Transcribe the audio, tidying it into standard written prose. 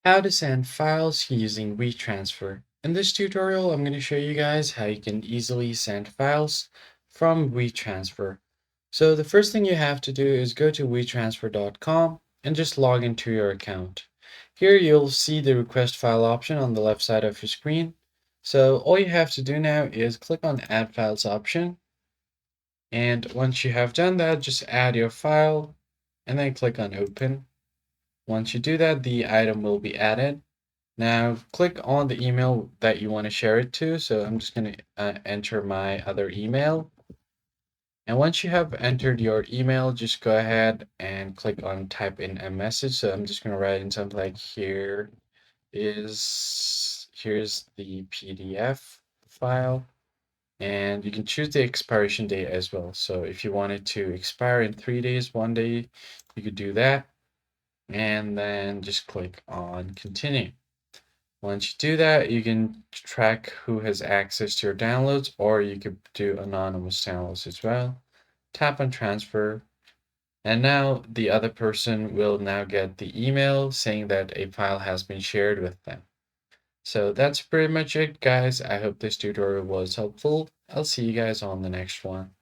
How to send files using WeTransfer. In this tutorial, I'm going to show you guys how you can easily send files from WeTransfer. So the first thing you have to do is go to WeTransfer.com and just log into your account. Here you'll see the request file option on the left side of your screen. So all you have to do now is click on Add Files option. And once you have done that, just add your file and then click on Open. Once you do that, the item will be added. Now click on the email that you want to share it to. So I'm just going to enter my other email. And once you have entered your email, just go ahead and click on type in a message. So I'm just going to write in something like here's the PDF file. And you can choose the expiration date as well. So if you want it to expire in 3 days, 1 day, you could do that. And then just click on continue. Once you do that, you can track who has access to your downloads, or you could do anonymous downloads as well. Tap on transfer, and now the other person will now get the email saying that a file has been shared with them. So that's pretty much it, guys. I hope this tutorial was helpful. I'll see you guys on the next one.